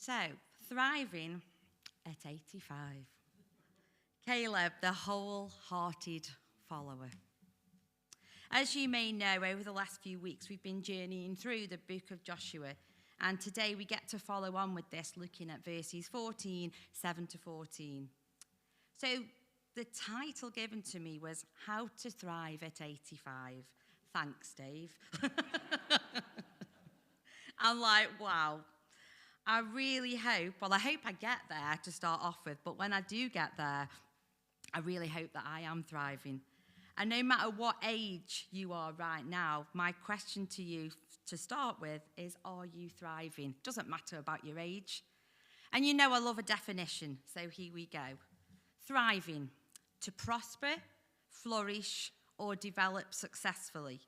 So, thriving at 85. Caleb, the wholehearted follower. As you may know, over the last few weeks, we've been journeying through the book of Joshua. And today we get to follow on with this, looking at verses 7 to 14. So the title given to me was How to Thrive at 85. Thanks, Dave. I'm like, wow. I really hope I get there to start off with, but when I do get there, I really hope that I am thriving. And no matter what age you are right now, my question to you to start with is, are you thriving? Doesn't matter about your age. And you know I love a definition, so here we go. Thriving, to prosper, flourish, or develop successfully.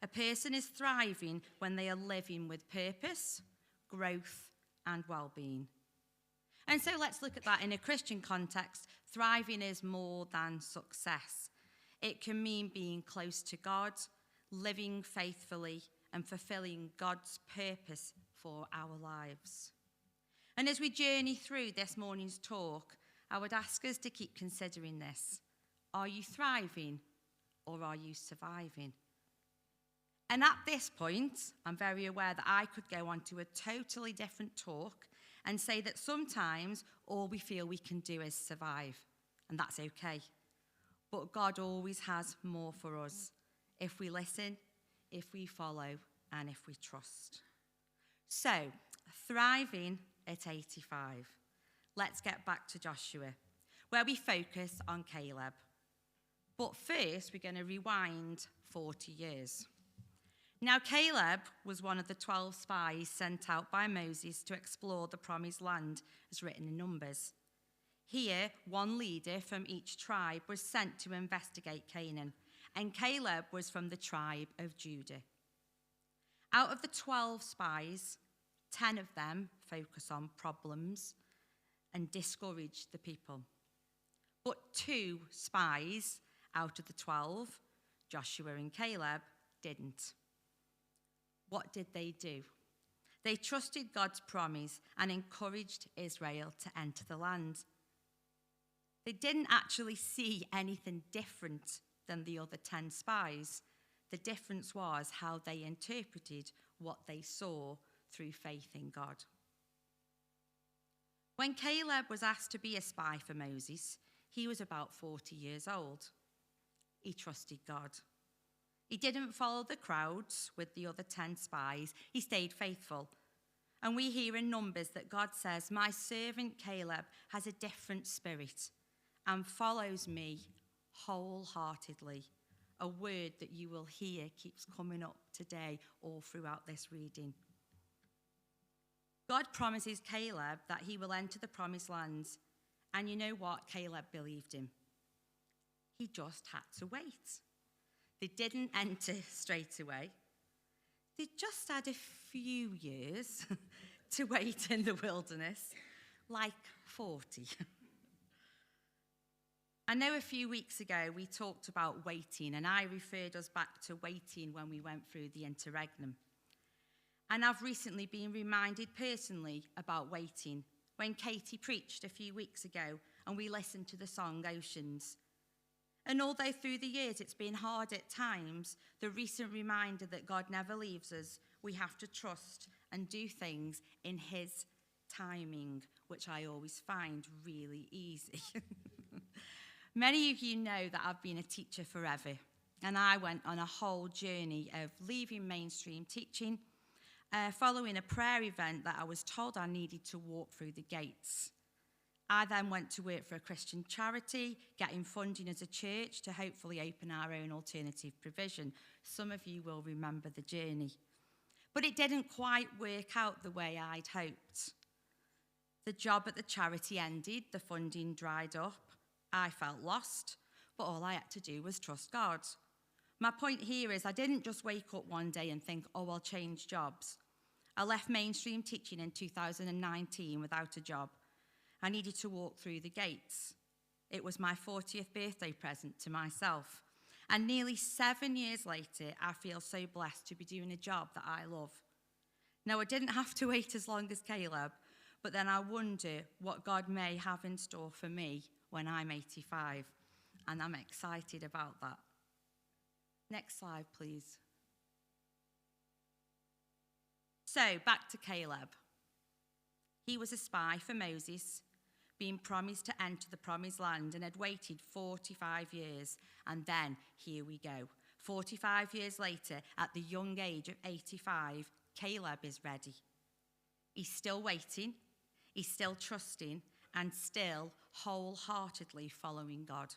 A person is thriving when they are living with purpose, growth, and well-being. And so let's look at that in a Christian context. Thriving is more than success. It can mean being close to God, living faithfully, and fulfilling God's purpose for our lives. And as we journey through this morning's talk, I would ask us to keep considering this. Are you thriving or are you surviving? And at this point, I'm very aware that I could go on to a totally different talk and say that sometimes all we feel we can do is survive, and that's okay. But God always has more for us if we listen, if we follow, and if we trust. So, thriving at 85. Let's get back to Joshua, where we focus on Caleb. But first, we're going to rewind 40 years. Now, Caleb was one of the 12 spies sent out by Moses to explore the promised land, as written in Numbers. Here, one leader from each tribe was sent to investigate Canaan, and Caleb was from the tribe of Judah. Out of the 12 spies, 10 of them focus on problems and discourage the people. But 2 spies out of the 12, Joshua and Caleb, didn't. What did they do? They trusted God's promise and encouraged Israel to enter the land. They didn't actually see anything different than the other 10 spies. The difference was how they interpreted what they saw through faith in God. When Caleb was asked to be a spy for Moses, he was about 40 years old. He trusted God. He didn't follow the crowds with the other 10 spies. He stayed faithful. And we hear in Numbers that God says, "My servant Caleb has a different spirit and follows me wholeheartedly." A word that you will hear keeps coming up today all throughout this reading. God promises Caleb that he will enter the promised lands. And you know what? Caleb believed him. He just had to wait. They didn't enter straight away. They just had a few years to wait in the wilderness, like 40. I know a few weeks ago we talked about waiting, and I referred us back to waiting when we went through the interregnum. And I've recently been reminded personally about waiting when Katie preached a few weeks ago and we listened to the song Oceans. And although through the years it's been hard at times, the recent reminder that God never leaves us, we have to trust and do things in his timing, which I always find really easy. Many of you know that I've been a teacher forever, and I went on a whole journey of leaving mainstream teaching, following a prayer event that I was told I needed to walk through the gates. I then went to work for a Christian charity, getting funding as a church to hopefully open our own alternative provision. Some of you will remember the journey. But it didn't quite work out the way I'd hoped. The job at the charity ended, the funding dried up. I felt lost, but all I had to do was trust God. My point here is I didn't just wake up one day and think, oh, I'll change jobs. I left mainstream teaching in 2019 without a job. I needed to walk through the gates. It was my 40th birthday present to myself. And nearly 7 years later, I feel so blessed to be doing a job that I love. Now, I didn't have to wait as long as Caleb, but then I wonder what God may have in store for me when I'm 85, and I'm excited about that. Next slide, please. So, back to Caleb. He was a spy for Moses, being promised to enter the promised land, and had waited 45 years. And then, here we go. 45 years later, at the young age of 85, Caleb is ready. He's still waiting, he's still trusting, and still wholeheartedly following God.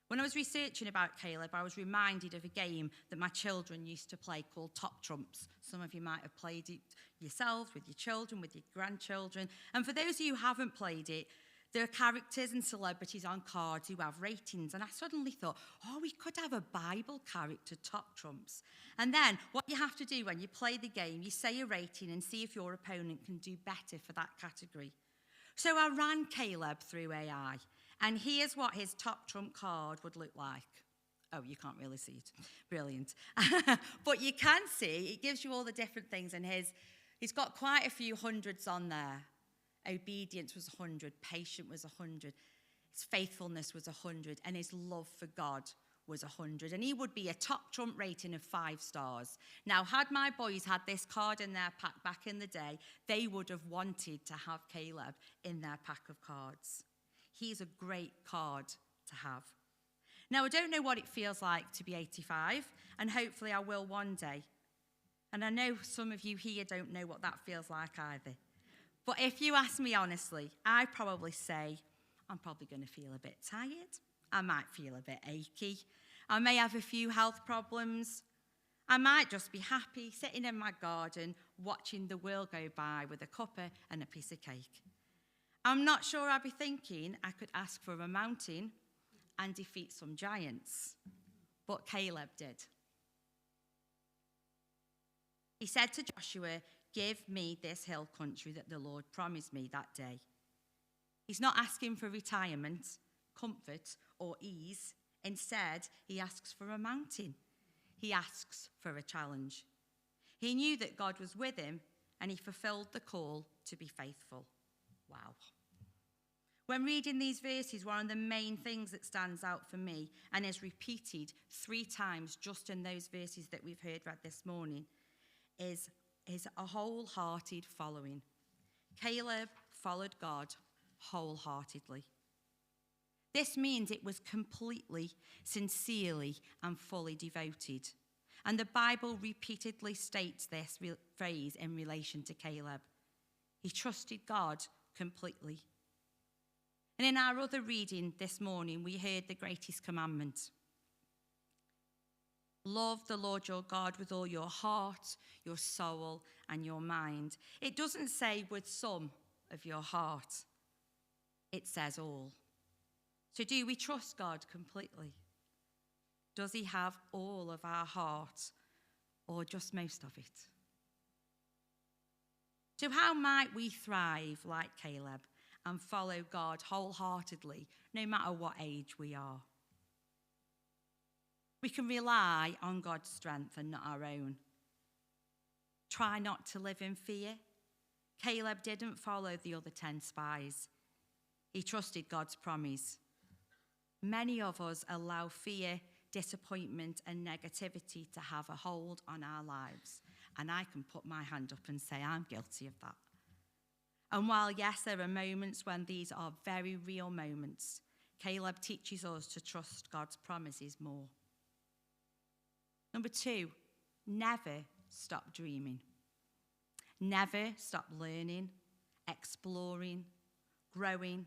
When I was researching about Caleb, I was reminded of a game that my children used to play called Top Trumps. Some of you might have played it yourselves, with your children, with your grandchildren. And for those of you who haven't played it, there are characters and celebrities on cards who have ratings. And I suddenly thought, we could have a Bible character, Top Trumps. And then what you have to do when you play the game, you say a rating and see if your opponent can do better for that category. So I ran Caleb through AI. And here's what his top trump card would look like. Oh, you can't really see it. Brilliant. But you can see, it gives you all the different things. And he's got quite a few hundreds on there. Obedience was 100. Patience was 100. His faithfulness was 100. And his love for God was 100. And he would be a top trump rating of 5 stars. Now, had my boys had this card in their pack back in the day, they would have wanted to have Caleb in their pack of cards. He's a great card to have. Now, I don't know what it feels like to be 85, and hopefully I will one day. And I know some of you here don't know what that feels like either. But if you ask me honestly, I'd probably say I'm probably going to feel a bit tired. I might feel a bit achy. I may have a few health problems. I might just be happy sitting in my garden watching the world go by with a cuppa and a piece of cake. I'm not sure I'd be thinking I could ask for a mountain and defeat some giants, but Caleb did. He said to Joshua, "Give me this hill country that the Lord promised me that day." He's not asking for retirement, comfort, or ease. Instead, he asks for a mountain. He asks for a challenge. He knew that God was with him, and he fulfilled the call to be faithful. Wow. When reading these verses, one of the main things that stands out for me and is repeated 3 times just in those verses that we've heard read this morning is a wholehearted following. Caleb followed God wholeheartedly. This means it was completely, sincerely, and fully devoted. And the Bible repeatedly states this phrase in relation to Caleb. He trusted God completely. And in our other reading this morning, we heard the greatest commandment. Love the Lord your God with all your heart, your soul, and your mind. It doesn't say with some of your heart. It says all. So do we trust God completely? Does he have all of our heart or just most of it? So how might we thrive like Caleb and follow God wholeheartedly, no matter what age we are? We can rely on God's strength and not our own. Try not to live in fear. Caleb didn't follow the other 10 spies. He trusted God's promise. Many of us allow fear, disappointment, and negativity to have a hold on our lives. And I can put my hand up and say I'm guilty of that. And while, yes, there are moments when these are very real moments, Caleb teaches us to trust God's promises more. Number 2, never stop dreaming. Never stop learning, exploring, growing,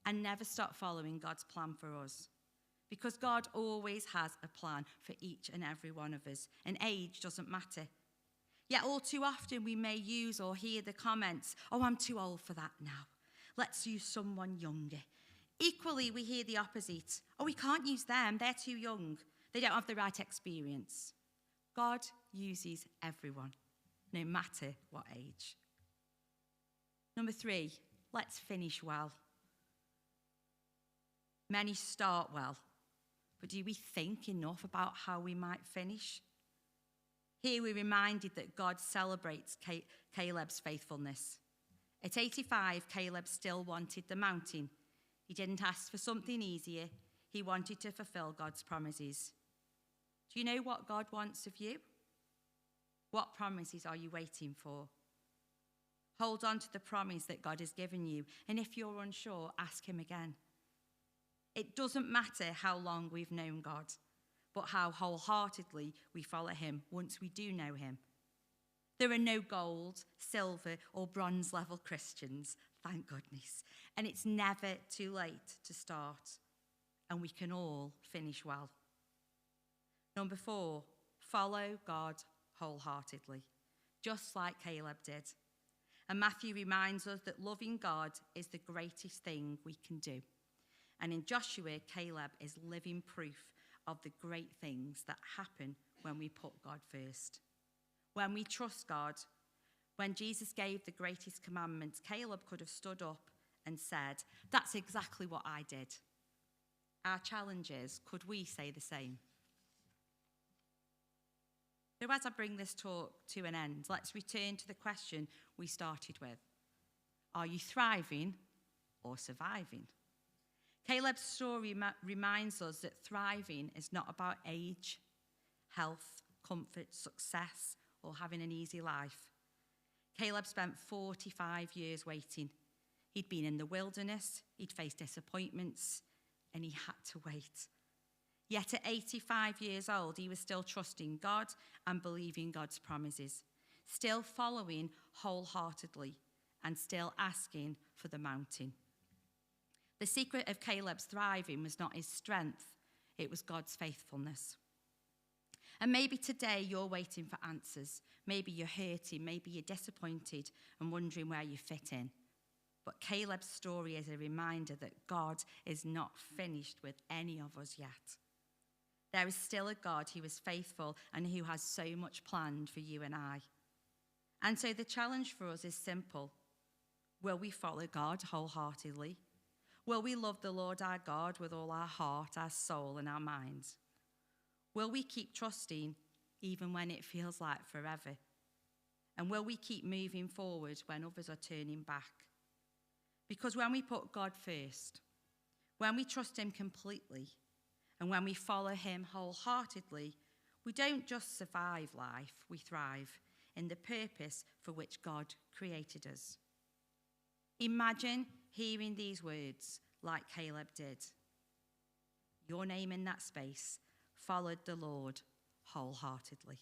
and never stop following God's plan for us. Because God always has a plan for each and every one of us, and age doesn't matter. Yet all too often we may use or hear the comments, "Oh, I'm too old for that now. Let's use someone younger." Equally, we hear the opposite. "Oh, we can't use them. They're too young. They don't have the right experience." God uses everyone, no matter what age. Number 3, let's finish well. Many start well, but do we think enough about how we might finish? Here we're reminded that God celebrates Caleb's faithfulness. At 85, Caleb still wanted the mountain. He didn't ask for something easier. He wanted to fulfill God's promises. Do you know what God wants of you? What promises are you waiting for? Hold on to the promise that God has given you. And if you're unsure, ask him again. It doesn't matter how long we've known God, but how wholeheartedly we follow him once we do know him. There are no gold, silver, or bronze level Christians, thank goodness. And it's never too late to start. And we can all finish well. Number 4, follow God wholeheartedly, just like Caleb did. And Matthew reminds us that loving God is the greatest thing we can do. And in Joshua, Caleb is living proof of the great things that happen when we put God first. When we trust God, when Jesus gave the greatest commandments, Caleb could have stood up and said, "That's exactly what I did." Our challenge is, could we say the same? So as I bring this talk to an end, let's return to the question we started with. Are you thriving or surviving? Caleb's story reminds us that thriving is not about age, health, comfort, success, or having an easy life. Caleb spent 45 years waiting. He'd been in the wilderness, he'd faced disappointments, and he had to wait. Yet at 85 years old, he was still trusting God and believing God's promises, still following wholeheartedly, and still asking for the mountain. The secret of Caleb's thriving was not his strength, it was God's faithfulness. And maybe today you're waiting for answers. Maybe you're hurting, maybe you're disappointed and wondering where you fit in. But Caleb's story is a reminder that God is not finished with any of us yet. There is still a God who is faithful and who has so much planned for you and I. And so the challenge for us is simple. Will we follow God wholeheartedly? Will we love the Lord our God with all our heart, our soul, and our minds? Will we keep trusting even when it feels like forever? And will we keep moving forward when others are turning back? Because when we put God first, when we trust him completely, and when we follow him wholeheartedly, we don't just survive life, we thrive in the purpose for which God created us. Imagine hearing these words like Caleb did. Your name in that space followed the Lord wholeheartedly.